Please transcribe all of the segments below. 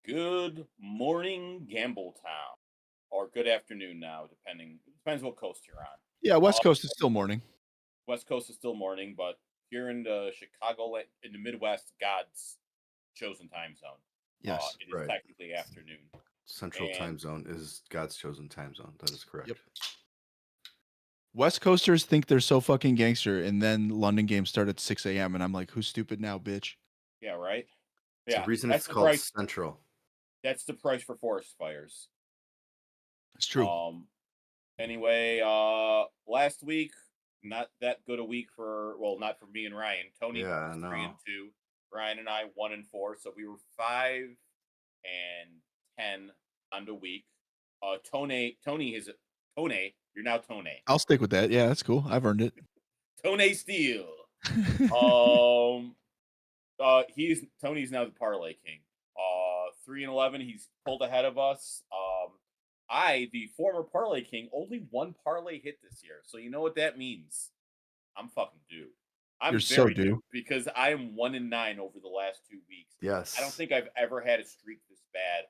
Good morning, Gambletown, or good afternoon now, depends what coast you're on. Yeah, West Uh, Coast is still morning. West Coast is still morning, but here in the Chicago, in the Midwest, God's chosen time zone. Yes. It is Right. technically afternoon, Central and time zone is God's chosen time zone. That is Yep. correct. West Coasters think they're so fucking gangster, and then London games start at 6 a.m. and I'm like, who's stupid now, bitch? yeah, right, It's the yeah, reason that's it's the called price. Central. That's the price for forest fires. It's true. Um, Anyway, last week, not that good a week not for me and Ryan. Tony Yeah, was three no. and two. Ryan and I 1 and 4. So we were 5-10 on the week. Tony is Tony. You're now Tony. I'll stick with that. Yeah, that's cool. I've earned it. Tony Steele. Um, he's Tony's now the parlay king. 3-11. He's pulled ahead of us. The former parlay king, only one parlay hit this year. So you know what that means? I'm fucking due. You're I'm so very due. due because I am 1-9 over the last 2 weeks. I don't Yes. think I've ever had a streak this bad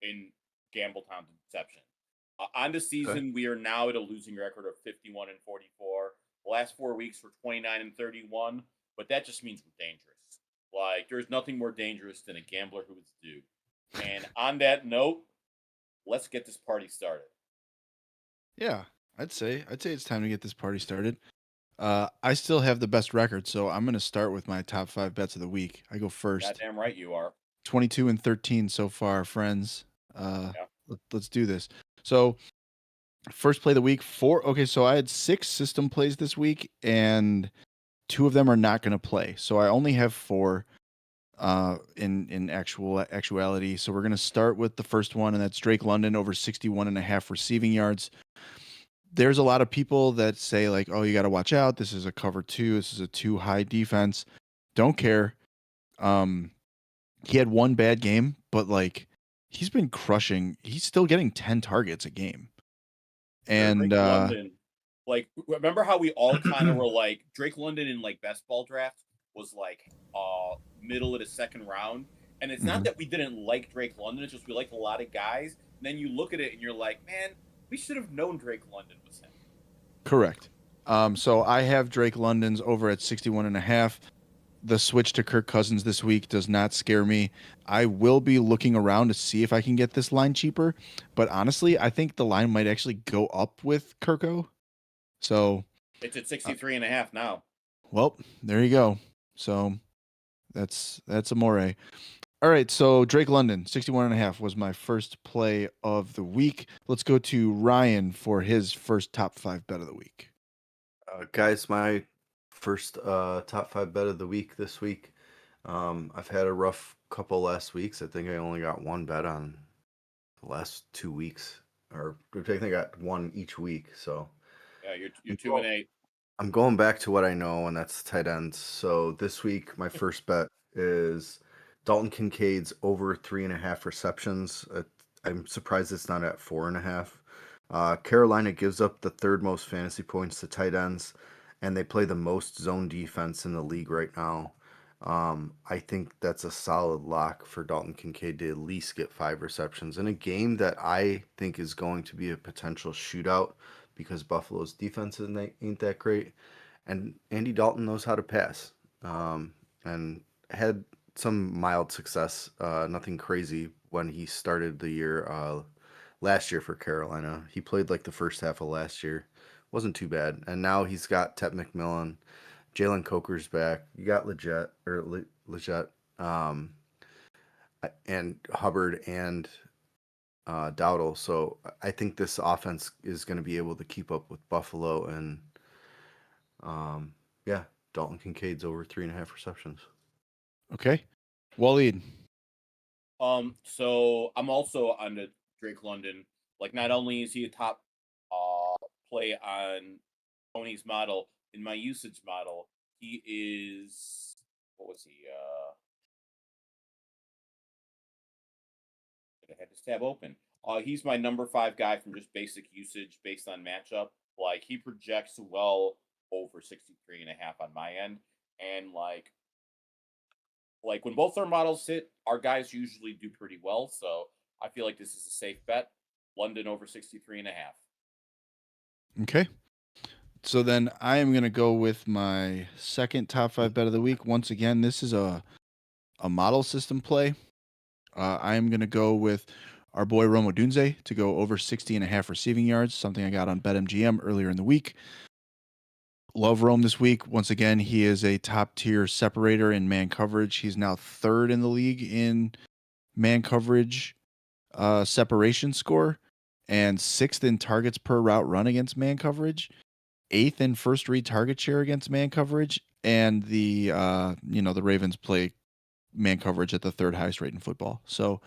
in Gambletown's inception. On the Okay. season, we are now at a losing record of 51-44. The last 4 weeks were 29-31, but that just means we're dangerous. Like, there's nothing more dangerous than a gambler who is due. And on that note, let's get this party started. Yeah, I'd say it's time to get this party started. I still have the best record, so I'm gonna start with my top five bets of the week. I go first. Goddamn right you are. 22 and 13 so far, friends. Yeah. Let's do this. So first play of the week, four. Okay, so I had six system plays this week, and two of them are not going to play. So I only have four in actuality. So we're going to start with the first one, and that's Drake London over 61.5 receiving yards. There's a lot of people that say like, oh, you got to watch out. This is a cover two. This is a too high defense. Don't care. He had one bad game, but like he's been crushing. He's still getting 10 targets a game. And Drake London, like, remember how we all kind of were like Drake London in like best ball draft was like middle of the second round, and it's not Mhm. that we didn't like Drake London, it's just we liked a lot of guys, and then you look at it and you're like, man, we should have known Drake London was him. Correct. So I have Drake London's over at 61.5. The switch to Kirk Cousins this week does not scare me. I will be looking around to see if I can get this line cheaper, but honestly, I think the line might actually go up with Kirko. So, It's at uh, 63.5 now. well, there you go. So that's amore. All right, so Drake London, 61.5 was my first play of the week. Let's go to Ryan for his first top five bet of the week. Guys, my first top five bet of the week this week. I've had a rough couple last weeks. I think I only got one bet on the last 2 weeks, or I think I got one each week. So Yeah, you're I'm two go- and eight. I'm going back to what I know, and that's tight ends. So this week, my first bet is Dalton Kincaid's over 3.5 receptions. I'm surprised it's not at 4.5. Carolina gives up the third most fantasy points to tight ends, and they play the most zone defense in the league right now. I think that's a solid lock for Dalton Kincaid to at least get 5 receptions in a game that I think is going to be a potential shootout because Buffalo's defense ain't that great, and Andy Dalton knows how to pass, and had some mild success, nothing crazy when he started the year last year for Carolina. He played like the first half of last year, wasn't too bad, and now he's got Ted McMillan, Jalen Coker's back. You got Leggett, and Hubbard and Dowdle. So I think this offense is going to be able to keep up with Buffalo, and yeah, Dalton Kincaid's over 3.5 receptions. Okay. Waleed. So I'm also on the Drake London. Like, not only is he a top play on Tony's model, in my usage model, he is what was he? I had this tab open. He's my number 5 guy from just basic usage based on matchup. Like, he projects well over 63.5 on my end. And like like when both our models hit, our guys usually do pretty well. So I feel like this is a safe bet. London over 63.5. Okay. So then I am going to go with my second top 5 bet of the week. Once again, this is a model system play. I am going to go with our boy Romo Dunze to go over 60.5 receiving yards, something I got on BetMGM earlier in the week. Love Rome this week. Once again, he is a top tier separator in man coverage. He's now third in the league in man coverage separation score and sixth in targets per route run against man coverage, eighth in first read target share against man coverage, and the the Ravens play man coverage at the third highest rate in football. So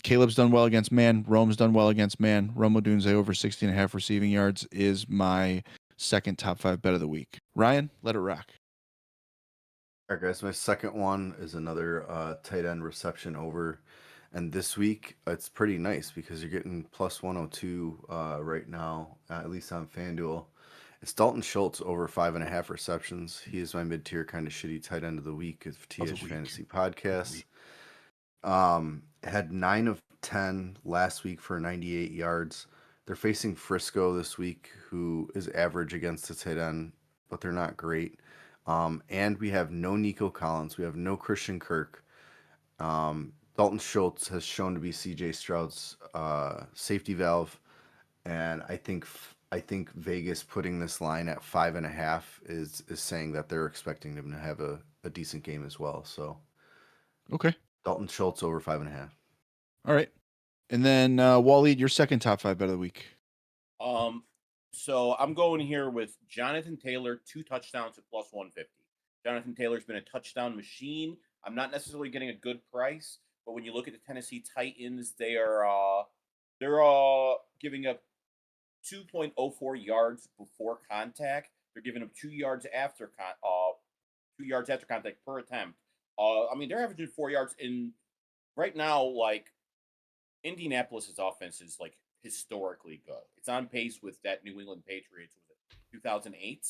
Caleb's done well against man. Rome's done well against man. Romo Dunze over 60.5 receiving yards is my second top 5 bet of the week. Ryan, let it rock. All right, guys. My second one is another tight end reception over. And this week, it's pretty nice because you're getting plus 102 right now, at least on FanDuel. It's Dalton Schultz over 5.5 receptions. He is my mid-tier kind of shitty tight end of the week of THfantaC Podcast. Had 9 of 10 last week for 98 yards. They're facing Frisco this week, who is average against the tight end, but they're not great. And we have no Nico Collins. We have no Christian Kirk. Dalton Schultz has shown to be CJ Stroud's safety valve, and I think Vegas putting this line at 5.5 is saying that they're expecting him to have a decent game as well. So, okay, Dalton Schultz over 5.5. All right, and then Waleed, your second top 5 bet of the week. So I'm going here with Jonathan Taylor, 2 touchdowns at plus 150. Jonathan Taylor's been a touchdown machine. I'm not necessarily getting a good price, but when you look at the Tennessee Titans, they're giving up 2.04 yards before contact. They're giving up 2 yards after contact per attempt. I mean, they're averaging 4 yards in right now. Like Indianapolis's offense is like historically good. It's on pace with that New England Patriots with 2008.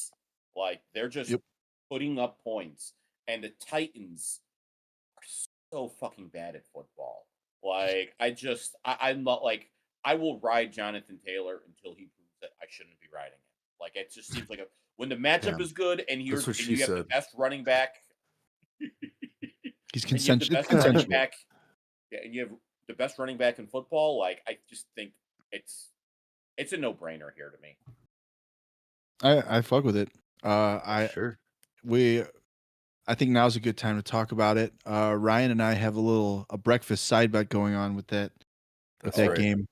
Like they're just putting up points, and the Titans are so fucking bad at football. Like I'm not like I will ride Jonathan Taylor until he proves that I shouldn't be riding him. Like it just seems like when the matchup is good and you have the best running back. He's consensual. Yeah, and you have the best running back in football. Like I just think it's a no-brainer here to me. I fuck with it. I think now's a good time to talk about it. Ryan and I have a breakfast side bet going on with that game.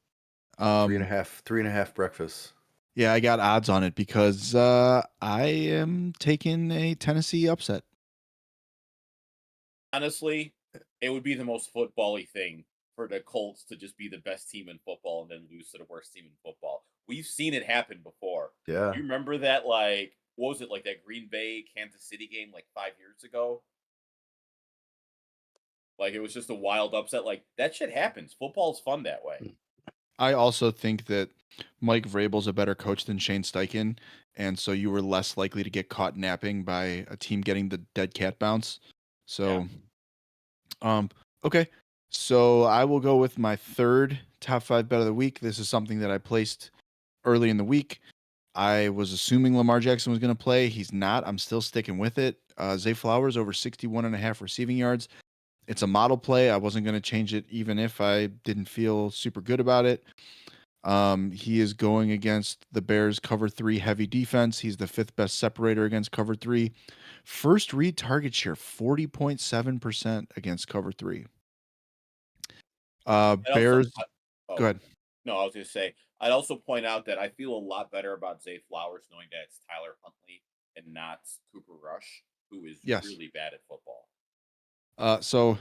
3.5 breakfasts. Yeah, I got odds on it because I am taking a Tennessee upset. Honestly, it would be the most football-y thing for the Colts to just be the best team in football and then lose to the worst team in football. We've seen it happen before. Yeah. You remember that, like, what was it, like that Green Bay, Kansas City game like 5 years ago? Like, it was just a wild upset. Like, that shit happens. Football's fun that way. I also think that Mike Vrabel's a better coach than Shane Steichen, and so you were less likely to get caught napping by a team getting the dead cat bounce. So, okay. So I will go with my third top 5 bet of the week. This is something that I placed early in the week. I was assuming Lamar Jackson was going to play. He's not. I'm still sticking with it. Zay Flowers over 61.5 receiving yards. It's a model play. I wasn't going to change it even if I didn't feel super good about it. He is going against the Bears cover 3 heavy defense. He's the 5th best separator against cover 3. First read target share 40.7% against cover 3. Bears. Go ahead. No, I was going to say, I'd also point out that I feel a lot better about Zay Flowers knowing that it's Tyler Huntley and not Cooper Rush, who is really bad at football. So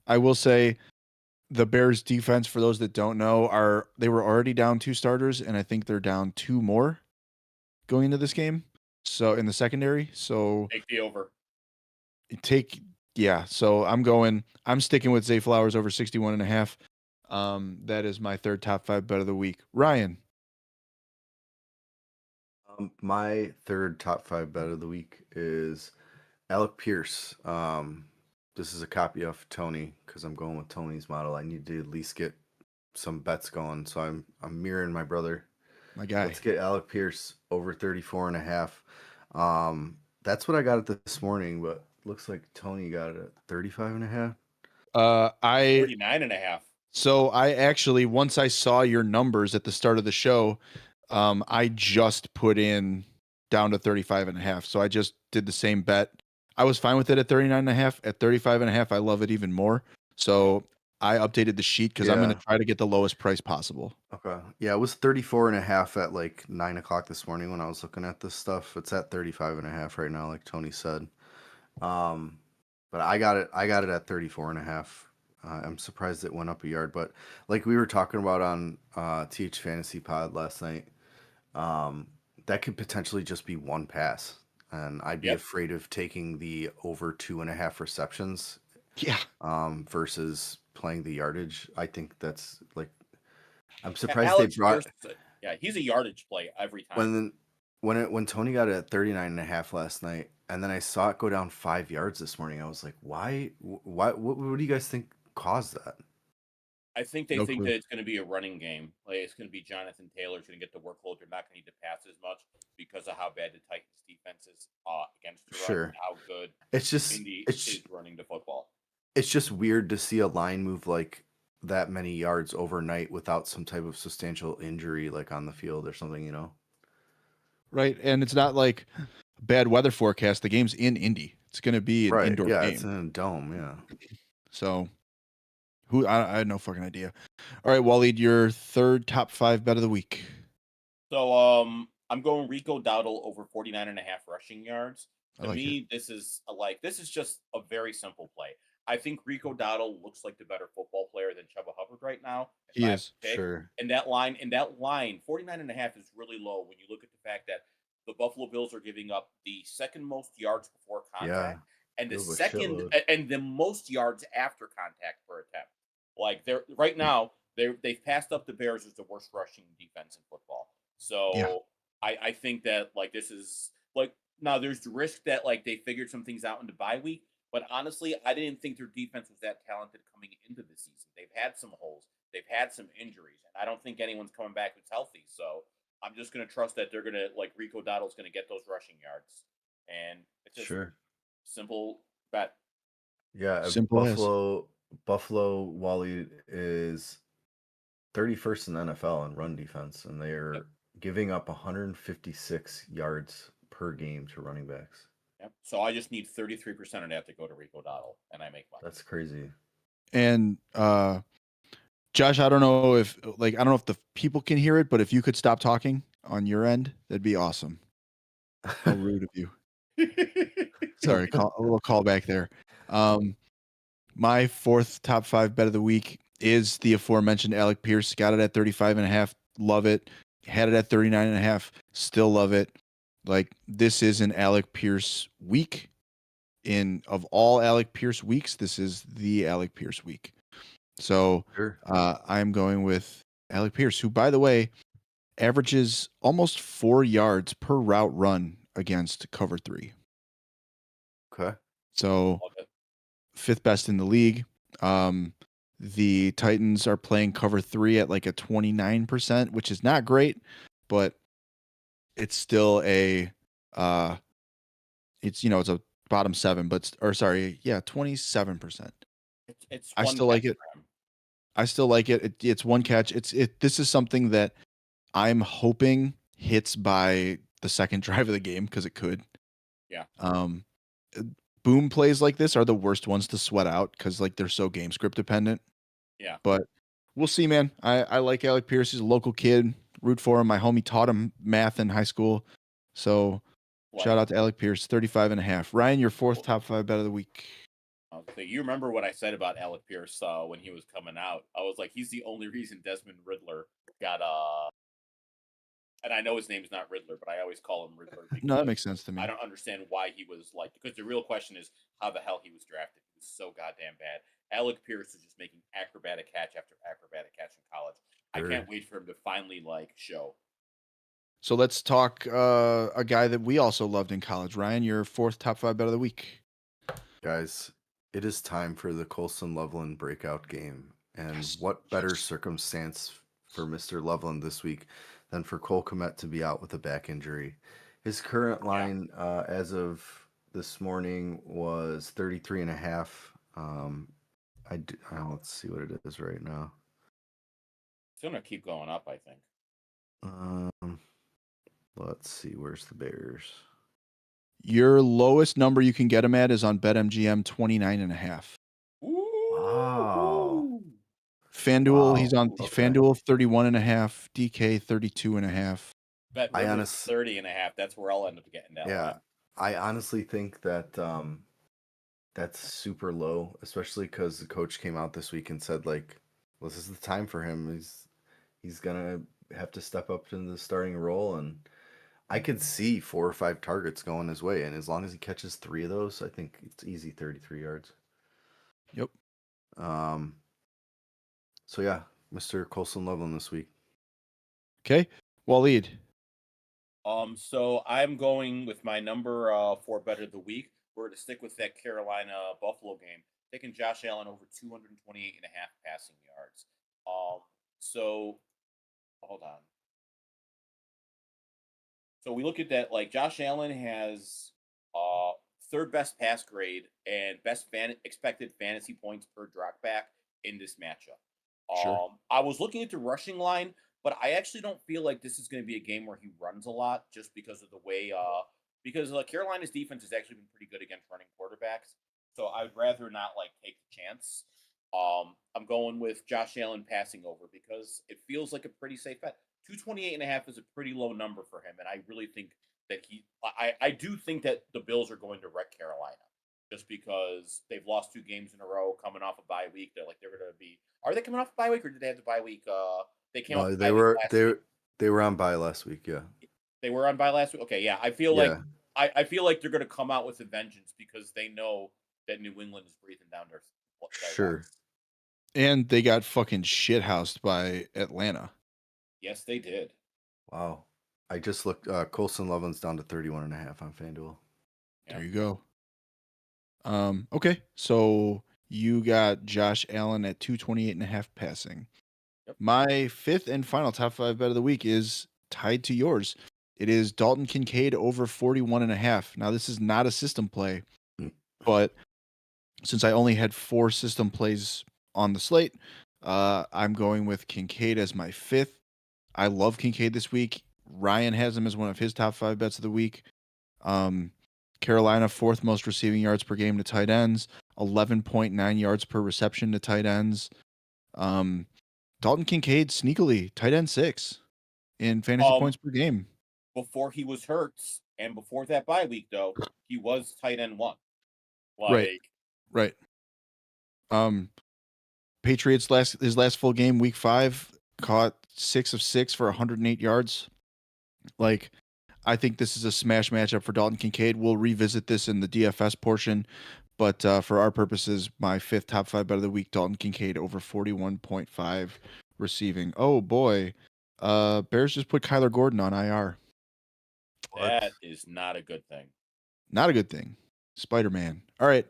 I will say the Bears defense, for those that don't know, they were already down 2 starters, and I think they're down 2 more going into this game. So in the secondary, take the over. So I'm sticking with Zay Flowers over 61.5. That is my third top 5 bet of the week. Ryan. My third top 5 bet of the week is Alec Pierce. this is a copy of Tony because I'm going with Tony's model. I need to at least get some bets going, so I'm mirroring my brother. My guy. Let's get Alec Pierce over 34.5. That's what I got it this morning, but looks like Tony got it at 35.5. I 39.5. So I actually, once I saw your numbers at the start of the show, I just put in down to 35.5. So I just did the same bet. I was fine with it at 39.5. At 35.5, I love it even more. So I updated the sheet because I'm going to try to get the lowest price possible. Okay. Yeah, it was 34.5 at like 9 o'clock this morning when I was looking at this stuff. It's at 35.5 right now, like Tony said. But I got it at 34.5. I'm surprised it went up a yard, but like we were talking about on THfantaC Pod last night, that could potentially just be one pass, and I'd be afraid of taking the over 2.5 receptions. Yeah. Versus playing the yardage. I think that's like, I'm surprised they brought. He's a yardage play every time. When Tony got it at 39.5 last night, and then I saw it go down 5 yards this morning, I was like, why? What do you guys think caused that? I think they think that it's going to be a running game. Like it's going to be Jonathan Taylor's going to get the workload. They're not going to need to pass as much because of how bad the Titans defense is against the run. How good Indy is running the football. It's just weird to see a line move like that many yards overnight without some type of substantial injury, like on the field or something, you know? Right, and it's not like bad weather forecast. The game's in Indy. It's going to be an indoor game. Yeah, it's in a dome, yeah. So, I had no fucking idea. All right, Waleed, your third top 5 bet of the week. So, I'm going Rico Dowdle over 49.5 rushing yards. To me, this is just a very simple play. I think Rico Dowdle looks like the better football player than Chuba Hubbard right now. He is, sure. And that line, 49.5 is really low when you look at the fact that the Buffalo Bills are giving up the second most yards before contact and the most yards after contact per attempt. Like they're right now, they've passed up the Bears as the worst rushing defense in football. So I think that like this is like now there's the risk that like they figured some things out in the bye week. But honestly, I didn't think their defense was that talented coming into the season. They've had some holes. They've had some injuries. And I don't think anyone's coming back who's healthy. So I'm just going to trust that they're going to, like, Rico Dowdle's going to get those rushing yards. And it's just simple bet. Yeah, Buffalo Wally is 31st in the NFL in run defense, and they are giving up 156 yards per game to running backs. Yep. So I just need 33% of that to go to Rico Dowdle, and I make money. That's crazy. And Josh, I don't know if the people can hear it, but if you could stop talking on your end, that'd be awesome. How rude of you. Sorry, a little callback there. My fourth top 5 bet of the week is the aforementioned Alec Pierce. Got it at 35.5. Love it. Had it at 39.5. Still love it. Like, this is an Alec Pierce week. Of all Alec Pierce weeks, this is the Alec Pierce week. So I'm going with Alec Pierce, who, by the way, averages almost 4 yards per route run against cover 3. Okay. So 5th best in the league. The Titans are playing cover 3 at like a 29%, which is not great, but it's still it's a bottom 7, 27%. I still like it. I still like it. It's one catch. This is something that I'm hoping hits by the second drive of the game because it could. Yeah. Boom plays like this are the worst ones to sweat out because like they're so game script dependent. Yeah. But we'll see, man. I like Alec Pierce. He's a local kid. Root for him. My homie taught him math in high school. So shout out to Alec Pierce, 35.5. Ryan, your fourth top 5 bet of the week. So you remember what I said about Alec Pierce when he was coming out? I was like, he's the only reason Desmond Riddler got and I know his name's not Riddler, but I always call him Riddler. No, that makes sense to me. I don't understand why he was like, because the real question is how the hell he was drafted. He was so goddamn bad. Alec Pierce is just making acrobatic catch after acrobatic catch in college. I can't wait for him to finally like show. So let's talk a guy that we also loved in college. Ryan, your fourth top 5 bet of the week. Guys, It is time for the Colson Loveland breakout game. And Yes. what better circumstance for Mr. Loveland this week than for Cole Kmet to be out with a back injury? His current line as of this morning was 33.5. Let's see what it is right now. It's going to keep going up, I think. Let's see. Where's the Bears? Your lowest number you can get him at is on BetMGM 29.5. Wow. FanDuel, he's on Okay. FanDuel 31.5, DK 32.5. Bet I Rivers 30.5. That's where I'll end up getting that. Yeah, I honestly think that that's super low, especially because the coach came out this week and said like, well, this is the time for him. He's gonna have to step up into the starting role, and I could see 4 or 5 targets going his way, and as long as he catches 3 of those, I think it's easy 33 yards. Yep. So yeah, Mr. Colson Loveland this week. Okay, Waleed. So I'm going with my number 4 bet of the week. We're going to stick with that Carolina Buffalo game, taking Josh Allen over 228.5 passing yards. So hold on. So we look at that, like Josh Allen has third best pass grade and best expected fantasy points per drop back in this matchup. Sure. I was looking at the rushing line, but I actually don't feel like this is going to be a game where he runs a lot, just because of the way because Carolina's defense has actually been pretty good against running quarterbacks. So I'd rather not like take the chance. I'm going with Josh Allen passing over because it feels like a pretty safe bet. 228.5 is a pretty low number for him, and I really think that I do think that the Bills are going to wreck Carolina just because they've lost 2 games in a row coming off a bye week. They're going to be. Are they coming off a bye week, or did they have the bye week? They came off. They were on bye last week. Yeah, they were on bye last week. Okay, yeah. I feel like I feel like they're going to come out with a vengeance because they know that New England is breathing down their sure. legs. And they got fucking shithoused by Atlanta. Yes, they did. Wow. I just looked. Colson Loveland's down to 31.5 on FanDuel. Yeah. There you go. Okay, so you got Josh Allen at 228.5 passing. Yep. My 5th and final top 5 bet of the week is tied to yours. It is Dalton Kincaid over 41.5. Now, this is not a system play, but since I only had 4 system plays on the slate, I'm going with Kincaid as my 5th. I love Kincaid this week. Ryan has him as one of his top 5 bets of the week. Carolina, 4th most receiving yards per game to tight ends, 11.9 yards per reception to tight ends. Dalton Kincaid, sneakily, tight end 6 in fantasy points per game. Before he was hurt, and before that bye week, though, he was tight end 1. Right. Patriots his last full game, week 5, caught 6 of 6 for 108 yards. Like, I think this is a smash matchup for Dalton Kincaid. We'll revisit this in the DFS portion, but for our purposes, my 5th top 5 bet of the week, Dalton Kincaid over 41.5 receiving. Oh boy, Bears just put Kyler Gordon on IR. That is not a good thing. Not a good thing. Spider-Man. All right,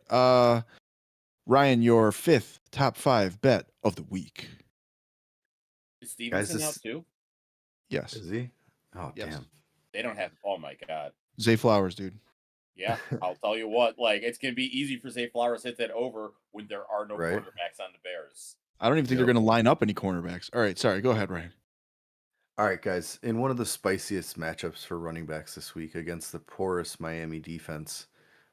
Ryan, your 5th top 5 bet of the week. Is Stevenson out too? Yes. Is he? Oh, yes. Damn. They don't have. Oh my god. Zay Flowers, dude. Yeah, I'll tell you what. Like, it's gonna be easy for Zay Flowers to hit that over when there are no quarterbacks on the Bears. I don't even think they're going to line up any cornerbacks. All right, sorry. Go ahead, Ryan. All right, guys. In one of the spiciest matchups for running backs this week against the porous Miami defense,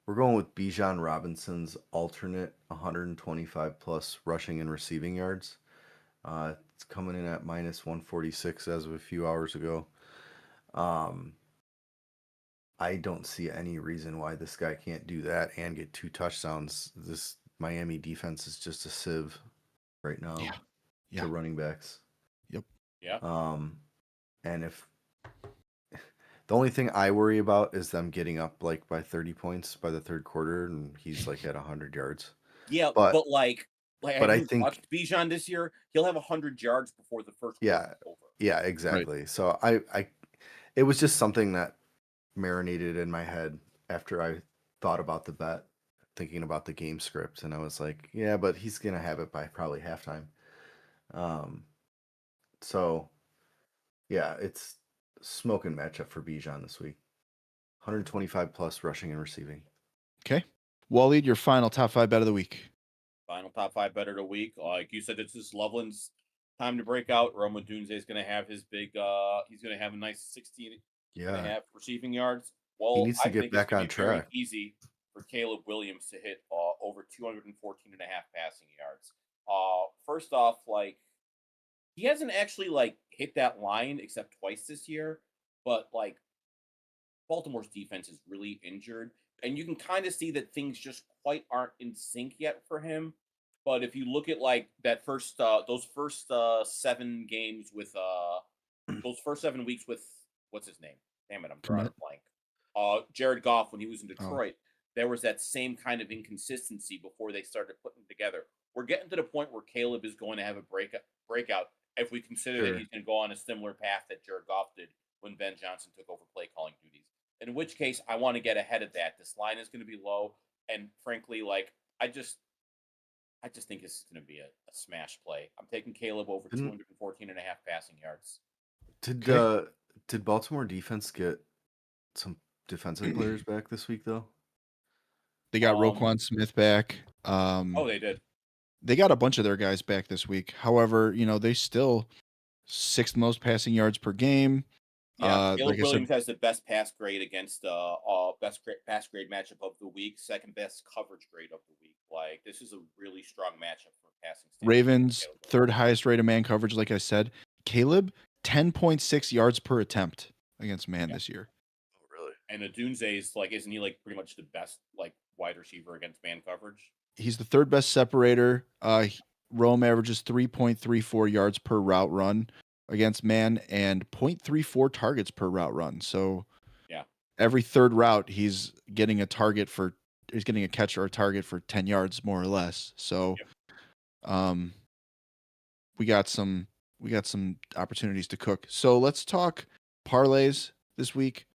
we're going with Bijan Robinson's alternate 125 plus rushing and receiving yards. It's coming in at minus 146 as of a few hours ago. I don't see any reason why this guy can't do that and get 2 touchdowns. This Miami defense is just a sieve right now to running backs. Yep. Yeah. And if the only thing I worry about is them getting up like by 30 points by the 3rd quarter, and he's like at 100 yards. Yeah, but I think watched Bijan this year. He'll have 100 yards before the first quarter is over. Yeah, exactly. Right. So it was just something that marinated in my head after I thought about the bet. thinking about the game script, and I was like, yeah, but he's gonna have it by probably halftime. So yeah, it's smoking matchup for Bijan this week. 125 plus rushing and receiving. Okay. Waleed, your final top 5 bet of the week. Final top 5 bet of the week. Like you said, it's just Loveland's time to break out. Roma Dunze is going to have his big. He's going to have a nice 16 and a Yeah, half receiving yards. he Well, needs I to get think it's back going on to be very track. easy for Caleb Williams to hit over 214 and a half passing yards. First off, like he hasn't actually like hit that line except twice this year, but like Baltimore's defense is really injured, and you can kind of see that things just quite aren't in sync yet for him. But if you look at like that first those first 7 games with those first 7 weeks with what's his name? Damn it, I'm drawing Komet. a blank. Jared Goff when he was in Oh. Detroit, there was that same kind of inconsistency before they started putting them together. We're getting to the point where Caleb is going to have a breakout if we consider that Sure. he's going to go on a similar path that Jared Goff did when Ben Johnson took over play calling duties. In which case, I want to get ahead of that. This line is going to be low, and frankly, like I just think this is going to be a smash play. I'm taking Caleb over Didn't- 214 and a half passing yards. Did Baltimore defense get some defensive players back this week though? They got Um, Roquan Smith back. Oh, they did. They got a bunch of their guys back this week. However, they still 6th most passing yards per game. Yeah, Caleb like I said, Williams has the best pass grade against pass grade matchup of the week, second best coverage grade of the week. Like this is a really strong matchup for passing. Ravens Caleb Williams. 3rd highest rate of man coverage. Like I said, Caleb 10.6 yards per attempt against man this year. Oh, really? And the Dunze's like, isn't he like pretty much the best like wide receiver against man coverage? He's the 3rd best separator. Rome averages 3.34 yards per route run against man and 0.34 targets per route run. So yeah, every 3rd route he's getting a catch or a target for 10 yards more or less. So we got some opportunities to cook. So let's talk parlays this week.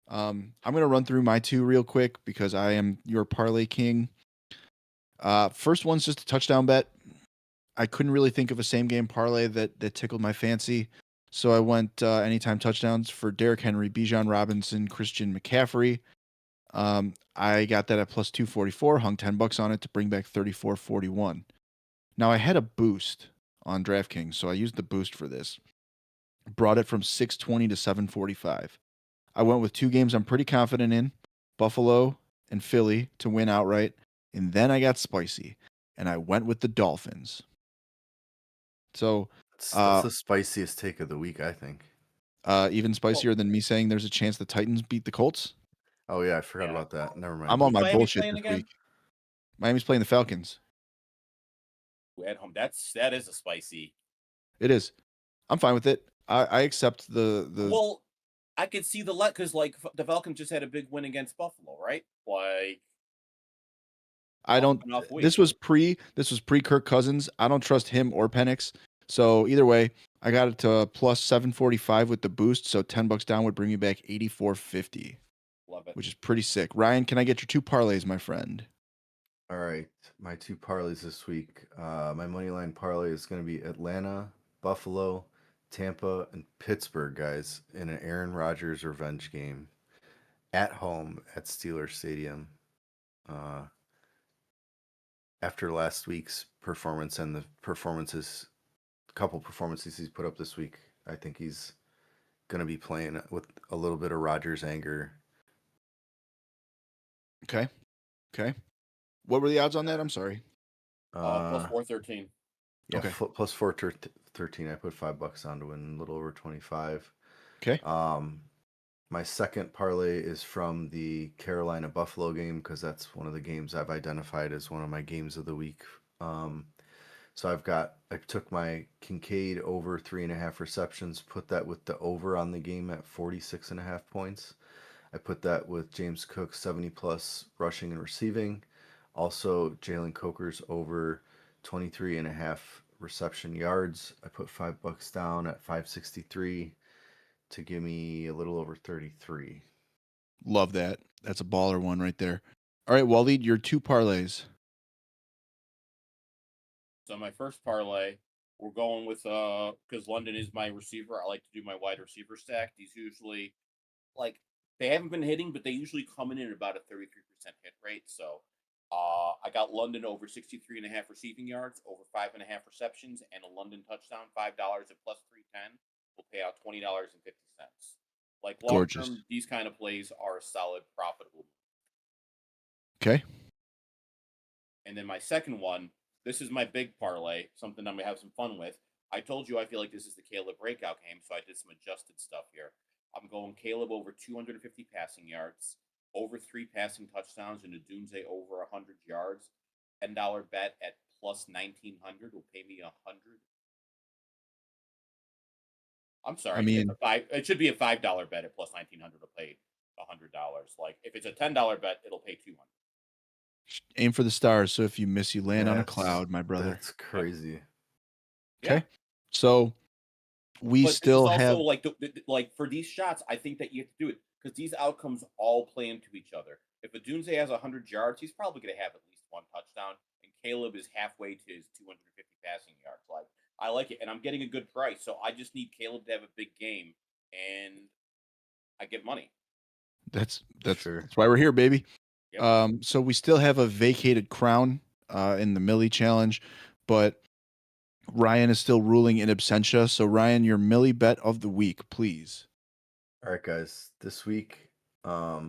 I'm going to run through my 2 real quick because I am your parlay king. First one's just a touchdown bet. I couldn't really think of a same game parlay that tickled my fancy. So I went anytime touchdowns for Derrick Henry, Bijan Robinson, Christian McCaffrey. I got that at plus 244, hung $10 on it to bring back 34.41. Now I had a boost on DraftKings, so I used the boost for this. Brought it from 620 to 745. I went with 2 games I'm pretty confident in, Buffalo and Philly to win outright. And then I got spicy, and I went with the Dolphins. So That's the spiciest take of the week, I think. Even spicier than me saying there's a chance the Titans beat the Colts. Oh yeah, I forgot about that. Never mind. I'm on my Miami bullshit playing this again? week. Miami's playing the Falcons. At home, that is a spicy. It is. I'm fine with it. I accept the. Well, I could see the because like the Falcons just had a big win against Buffalo, right? Like I don't. This was pre Kirk Cousins. I don't trust him or Penix. So either way, I got it to plus 745 with the boost. So $10 down would bring me back 84.50. Love it. Which is pretty sick. Ryan, can I get your 2 parlays, my friend? All right, my 2 parlays this week. My money line parlay is going to be Atlanta, Buffalo, Tampa, and Pittsburgh, guys, in an Aaron Rodgers revenge game at home at Steelers Stadium. After last week's performance and the couple performances he's put up this week, I think he's going to be playing with a little bit of Rodgers anger. Okay. What were the odds on that? I'm sorry. Plus 413. Yeah, Okay. plus 413. I put $5 on to win a little over 25. Okay. My second parlay is from the Carolina Buffalo game because that's one of the games I've identified as one of my games of the week. So I took my Kincaid over 3.5 receptions, put that with the over on the game at 46.5 points. I put that with James Cook 70 plus rushing and receiving. Also Jalen Coker's over 23.5 reception yards. I put $5 down at 563 to give me a little over 33. Love that. That's a baller one right there. All right, Waleed, your 2 parlays. So my first parlay, we're going with because London is my receiver. I like to do my wide receiver stack. These usually like they haven't been hitting, but they usually come in at about a 33% hit rate. So I got London over 63.5 receiving yards, over 5.5 receptions, and a London touchdown, $5 at plus 310 will pay out $20.50. Like long Gorgeous. term, these kind of plays are a solid, profitable. Okay. And then my second one, this is my big parlay, something I'm gonna have some fun with. I told you I feel like this is the Caleb breakout game, so I did some adjusted stuff here. I'm going Caleb over 250 passing yards, over 3 passing touchdowns, and a Dunze over 100 yards. $10 bet at plus 1900 will pay me 100. I'm sorry, I mean, it should be a $5 bet at plus 1900 will pay $100. Like if it's a $10 bet, it'll pay 200. aim for the stars. So if you miss, you land on a That's- cloud, my brother. That's crazy. Okay. Yeah. So we But still this is have. also like for these shots, I think that you have to do it because these outcomes all play into each other. If Adunze has 100 yards, he's probably going to have at least 1 touchdown, and Caleb is halfway to his 250 passing yards. Like I like it, and I'm getting a good price, so I just need Caleb to have a big game, and I get money. That's Sure. that's why we're here, baby. Yep. So we still have a vacated crown in the Millie challenge, but Ryan is still ruling in absentia. So Ryan, your Millie bet of the week, please. All right, guys. This week, I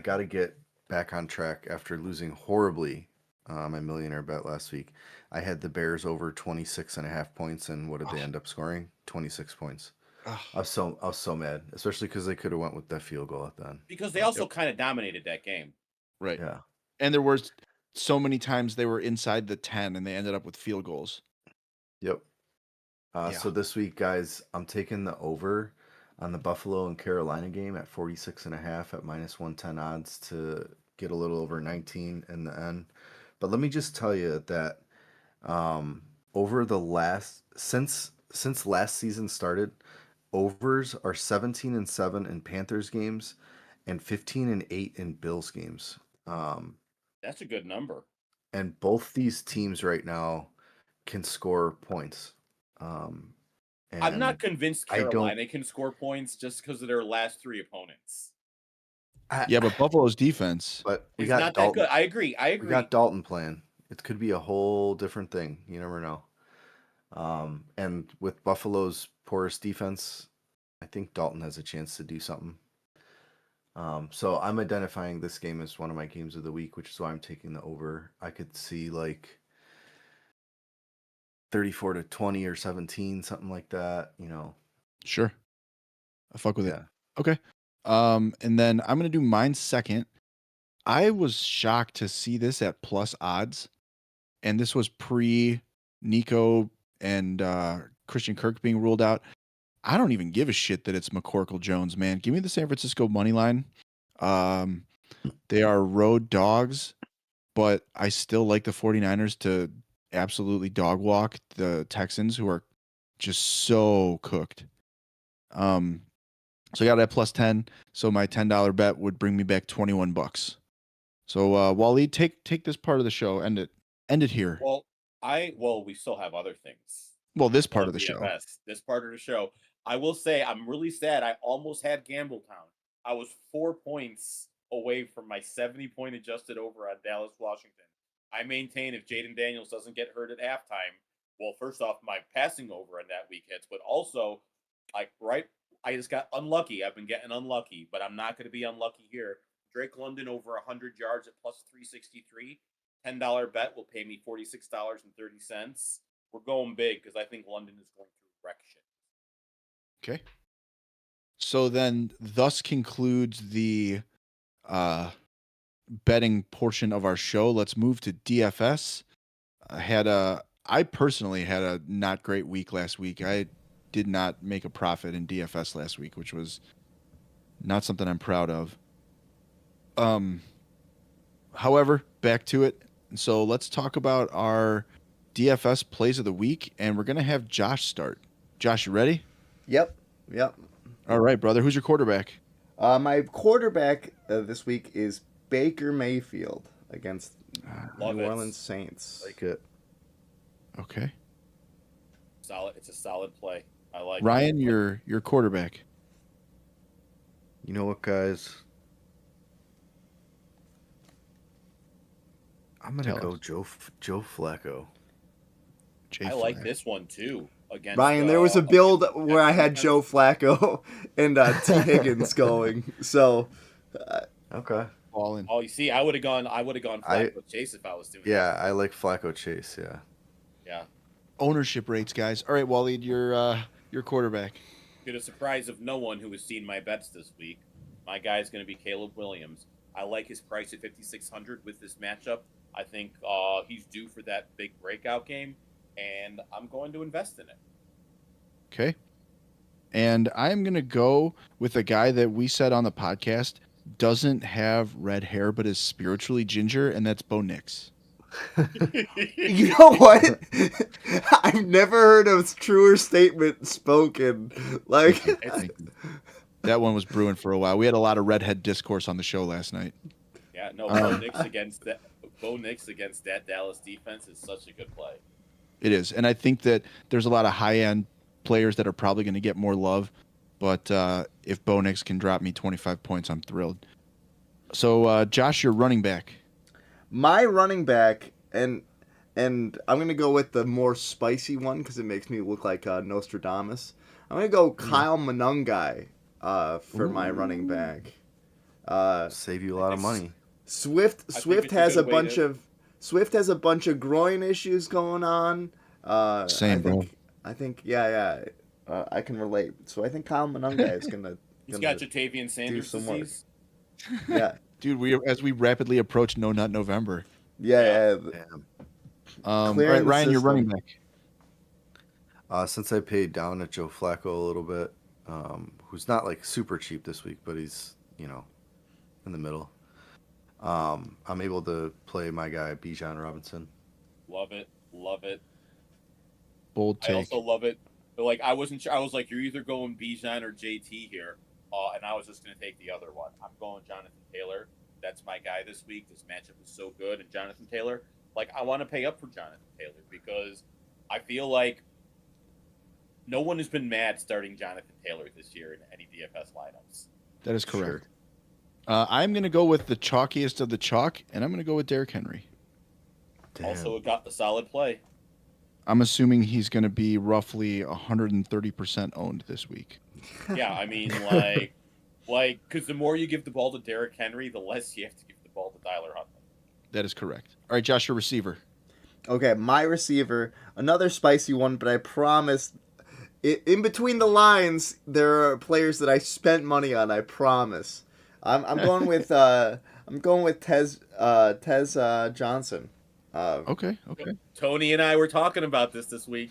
got to get back on track after losing horribly my millionaire bet last week. I had the Bears over 26.5 points, and what did they end up scoring? 26 points. I was so mad, especially because they could have went with that field goal at the end. Because they also kind of dominated that game. Right. Yeah. And there were so many times they were inside the 10 and they ended up with field goals. Yep. Yeah. So this week, guys, I'm taking the over on the Buffalo and Carolina game at 46.5 at minus 110 odds to get a little over 19 in the end. But let me just tell you that over the last since last season started, overs are 17-7 in Panthers games and 15-8 in Bills games. That's a good number. And both these teams right now can score points. I'm not convinced I don't- Carolina can score points just because of their last 3 opponents. Yeah, but Buffalo's defense. But we It's got not Dalton. that good. I agree. We got Dalton playing. It could be a whole different thing. You never know. And with Buffalo's porous defense, I think Dalton has a chance to do something. So I'm identifying this game as one of my games of the week, which is why I'm taking the over. I could see like 34-20 or 17, something like that. Sure. I fuck with it. Yeah. Okay. And then I'm gonna do mine second. I was shocked to see this at plus odds, and this was pre Nico and Christian Kirk being ruled out. I don't even give a shit that it's McCorkle Jones, man. Give me the San Francisco money line. They are road dogs, but I still like the 49ers to absolutely dog walk the Texans, who are just so cooked. So I got it at plus 10. So my $10 bet would bring me back $21. So Waleed, take this part of the show. End it here. Well, we still have other things. Well, this part of the show. This part of the show. I will say I'm really sad. I almost had Gambletown. I was 4 points away from my 70-point adjusted over on Dallas, Washington. I maintain if Jaden Daniels doesn't get hurt at halftime, well, first off, my passing over on that week hits, but also, I just got unlucky. I've been getting unlucky, but I'm not going to be unlucky here. Drake London over 100 yards at plus 363. $10 bet will pay me $46.30. We're going big because I think London is going to wreck shit. Okay. So then thus concludes the betting portion of our show. Let's move to DFS. I personally had a not great week last week. I did not make a profit in DFS last week, which was not something I'm proud of. However, back to it. So let's talk about our DFS plays of the week, and we're going to have Josh start. Josh, you ready? Yep. All right, brother. Who's your quarterback? My quarterback this week is Baker Mayfield against Love New it. Orleans Saints. Like it. Okay. Solid. It's a solid play. I like Ryan, it. your quarterback. You know what, guys? I'm gonna Tell go us. Joe Flacco. Jay I like Flacco. this one too. Against Ryan, there was a build where I had defense. Joe Flacco and T. Higgins going. So, Okay. Ballin'. Oh, you see, I would have gone Flacco Chase if I was doing Yeah, I like Flacco Chase. Yeah. that. Yeah. Ownership rates, guys. All right, Waleed, your quarterback. To the surprise of no one who has seen my bets this week, my guy is going to be Caleb Williams. I like his price at 5,600 with this matchup. I think he's due for that big breakout game, and I'm going to invest in it. Okay. And I'm going to go with a guy that we said on the podcast doesn't have red hair but is spiritually ginger, and that's Bo Nix. you know what? I've never heard a truer statement spoken. Like, Thank you. That one was brewing for a while. We had a lot of redhead discourse on the show last night. Yeah, no, Bo Nix against that Dallas defense is such a good play. It is. And I think that there's a lot of high-end players that are probably going to get more love. But if Bo Nix can drop me 25 points, I'm thrilled. So, Josh, your running back. my running back, and I'm going to go with the more spicy one because it makes me look like Nostradamus. I'm going to go Kyle Monungai for my running back. Save you a lot of money. Swift it's has a a good way bunch to- of Swift has a bunch of groin issues going on. Same, bro. I think I can relate. So I think Kyle Monungai is gonna. He's got Jatavian Sanders some work. disease. Yeah, Dude, as we rapidly approach No Nut November. yeah. Damn. All Clearing right, the Ryan, your running system. back. Since I paid down at Joe Flacco a little bit, who's not like super cheap this week, but he's in the middle. I'm able to play my guy Bijan Robinson. Love it. Bold I take. also love it. But like, I wasn't sure. I was like, you're either going Bijan or JT here, and I was just going to take the other one. I'm going Jonathan Taylor. That's my guy this week. This matchup is so good, and Jonathan Taylor. Like, I want to pay up for Jonathan Taylor because I feel like no one has been mad starting Jonathan Taylor this year in any DFS lineups. That is correct. I'm going to go with the chalkiest of the chalk, and I'm going to go with Derrick Henry. Damn. Also, it got the solid play. I'm assuming he's going to be roughly 130% owned this week. Yeah, I mean, like, because the more you give the ball to Derrick Henry, the less you have to give the ball to Tyler Huntley. That is correct. All right, Josh, your receiver. Okay, my receiver, another spicy one, but I promise. In between the lines, there are players that I spent money on. I promise. I'm going with Tez Johnson. Okay. Tony and I were talking about this week.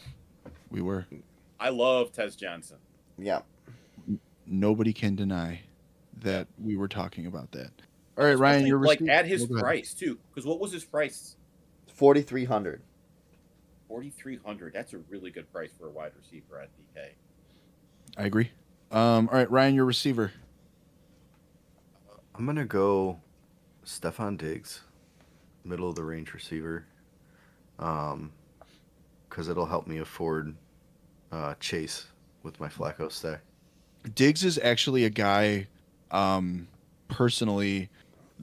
We were. I love Tez Johnson. Yeah. Nobody can deny that we were talking about that. All right, Ryan, your like receiver. at his Oh, go ahead. price too. Because what was his price? 4,300. 4,300. That's a really good price for a wide receiver at DK. I agree. All right, Ryan, your receiver. I'm gonna go Stephon Diggs, middle of the range receiver, because it'll help me afford Chase with my Flacco stack. Diggs is actually a guy, personally,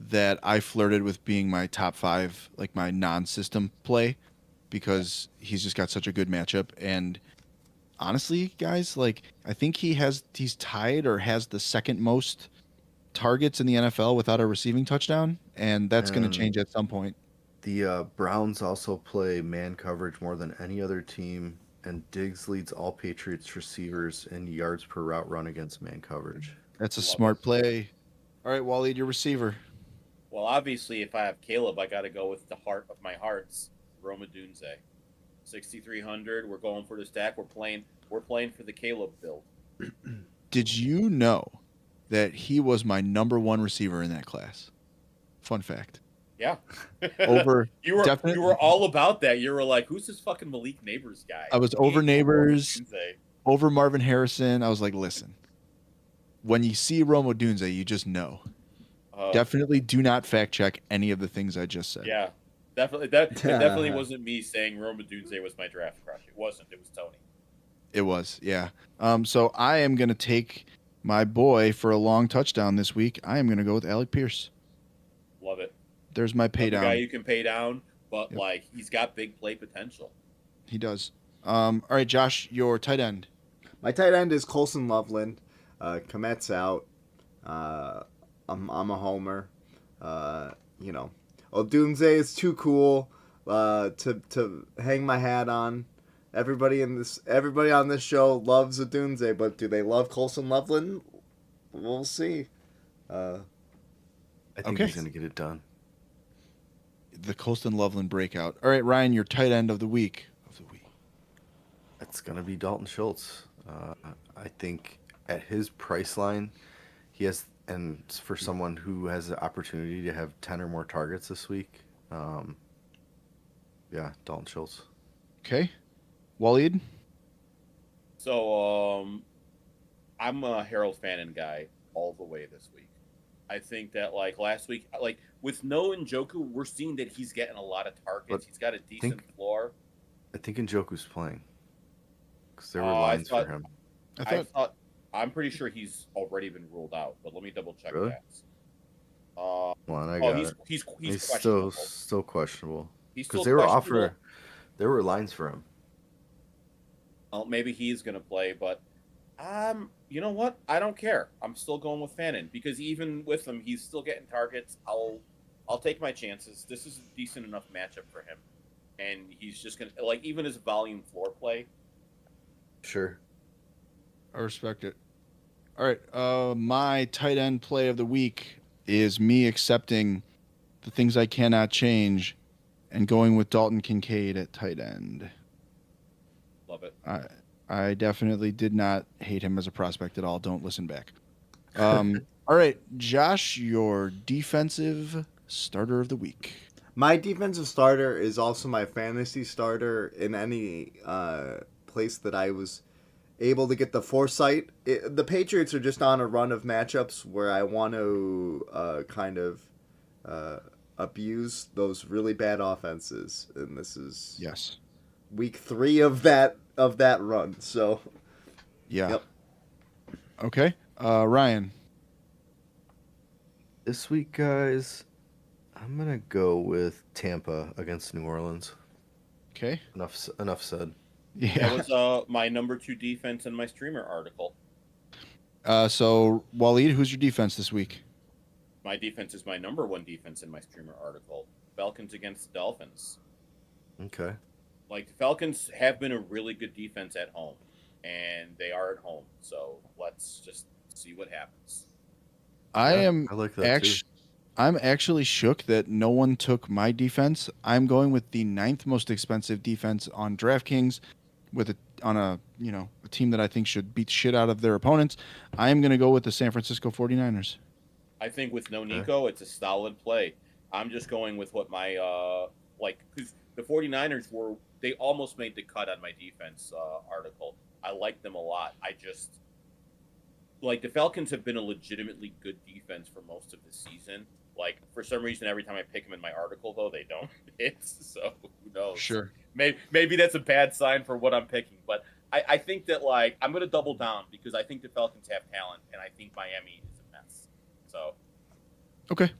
that I flirted with being my top 5, like my non-system play, because he's just got such a good matchup. And honestly, guys, like I think he's tied or has the second most targets in the NFL without a receiving touchdown, and that's going to change at some point. The Browns also play man coverage more than any other team, and Diggs leads all Patriots receivers in yards per route run against man coverage. That's a Love smart it. play. All right, Waleed, your receiver. Well, obviously, if I have Caleb, I got to go with the heart of my hearts, Roma Dunze. 6,300. We're going for the stack. We're playing for the Caleb build. Did you know that he was my number 1 receiver in that class? Fun fact. Yeah. Over you were definitely- you were all about that. You were like, who's this fucking Malik Neighbors guy? I was He over ain't Neighbors. Roma Dunze. over Marvin Harrison. I was like, listen, when you see Roma Dunze, you just know. Definitely do not fact check any of the things I just said. Yeah, definitely. That definitely wasn't me saying Roma Dunze was my draft crush. It wasn't. It was Tony. It was, yeah. So I am going to take my boy for a long touchdown this week. I am going to go with Alec Pierce. Love it. There's my pay The down. guy you can pay down, but Yep. like he's got big play potential. He does. All right, Josh, your tight end. My tight end is Colson Loveland. Komet's out. I'm a homer. Odunze is too cool to hang my hat on. Everybody on this show loves Odunze, but do they love Colson Loveland? We'll see. I think Okay. he's going to get it done. The Colston Loveland breakout. All right, Ryan, your tight end of the week. It's going to be Dalton Schultz. I think at his price line, he has, and for someone who has the opportunity to have 10 or more targets this week, Dalton Schultz. Okay. Waleed? So I'm a Harold Fannin guy all the way this week. I think that like last week, like with no Njoku, we're seeing that he's getting a lot of targets. But he's got a decent floor. I think Njoku's playing because there were lines for him. I'm pretty sure he's already been ruled out, but let me double check Really? that. Hold on, I got it. He's still questionable. still questionable He's because still questionable. there were lines for him. Well, maybe he's going to play, but you know what? I don't care. I'm still going with Fannin because even with him, he's still getting targets. I'll take my chances. This is a decent enough matchup for him, and he's just going to like even his volume floor play. Sure. I respect it. All right. My tight end play of the week is me accepting the things I cannot change and going with Dalton Kincaid at tight end. Love it. I definitely did not hate him as a prospect at all. Don't listen back. All right, Josh, your defensive starter of the week. My defensive starter is also my fantasy starter in any place that I was able to get the foresight. The Patriots are just on a run of matchups where I want to kind of abuse those really bad offenses, and this is week 3 of that run. So yeah. Yep. Okay, Ryan. This week, guys, I'm gonna go with Tampa against New Orleans. Okay. Enough said. Yeah. That was my number 2 defense in my streamer article. So Waleed, who's your defense this week? My defense is my number 1 defense in my streamer article. Falcons against the Dolphins. Okay. Like the Falcons have been a really good defense at home, and they are at home. So let's just see what happens. I like that too. I'm actually shook that no one took my defense. I'm going with the 9th most expensive defense on DraftKings, on a team that I think should beat shit out of their opponents. I am going to go with the San Francisco 49ers. I think with no Nico, it's a solid play. I'm just going with what my because the 49ers they almost made the cut on my defense article. I like them a lot. I just the Falcons have been a legitimately good defense for most of the season. Like for some reason, every time I pick them in my article, though, they don't hit. So who knows? Sure. Maybe that's a bad sign for what I'm picking. But I think that I'm going to double down because I think the Falcons have talent, and I think Miami is a mess. So. Okay.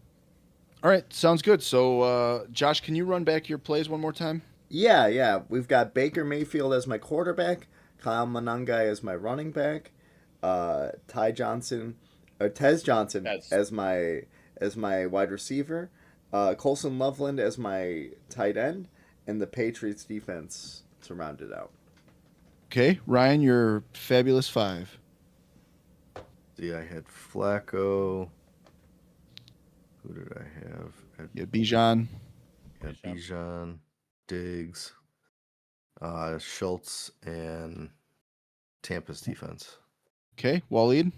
All right. Sounds good. So, Josh, can you run back your plays one more time? Yeah. We've got Baker Mayfield as my quarterback, Kyle Monangai as my running back, Tez Johnson as my wide receiver, Colson Loveland as my tight end, and the Patriots defense to round it out. Okay, Ryan, your fabulous 5. See, I had Flacco. Who did I have? You had Bijan. Bijan, Diggs, Schultz, and Tampa's defense. Okay, Waleed.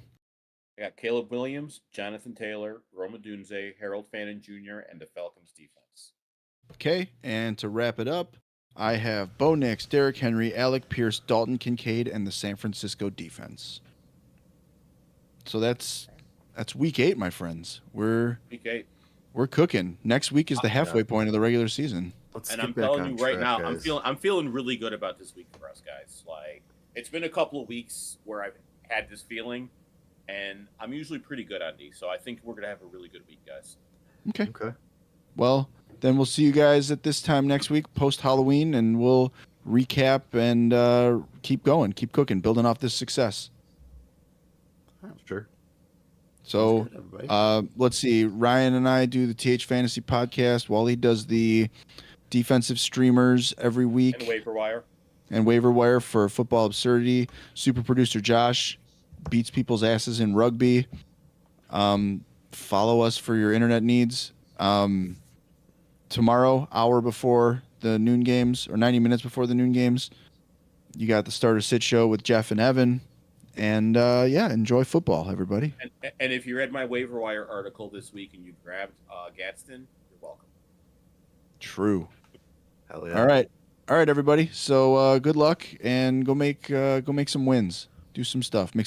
I got Caleb Williams, Jonathan Taylor, Roma Dunze, Harold Fannin Jr., and the Falcons defense. Okay, and to wrap it up, I have Bo Nix, Derrick Henry, Alec Pierce, Dalton Kincaid, and the San Francisco defense. So that's That's week 8, my friends. We're Week 8. cooking. Next week is the halfway point of the regular season. Let's And get I'm back telling on you right track, now, guys. I'm feeling really good about this week for us guys. Like, it's been a couple of weeks where I've had this feeling, and I'm usually pretty good on these. So I think we're gonna have a really good week, guys. Okay. Okay. Well, then we'll see you guys at this time next week, post Halloween, and we'll recap and keep going, keep cooking, building off this success. Sure. So, Sounds good, everybody. let's see. Ryan and I do the TH Fantasy podcast. Wally does the defensive streamers every week And waiver wire. and waiver wire for Football Absurdity. Super producer Josh beats people's asses in rugby. Follow us for your internet needs. Tomorrow, hour before the noon games, or 90 minutes before the noon games, you got the Starter Sit Show with Jeff and Evan. And yeah, enjoy football, everybody. And if you read my waiver wire article this week and you grabbed Gadsden, you're welcome. True. Hell yeah. All right, everybody. So good luck and go make some wins. Do some stuff. Make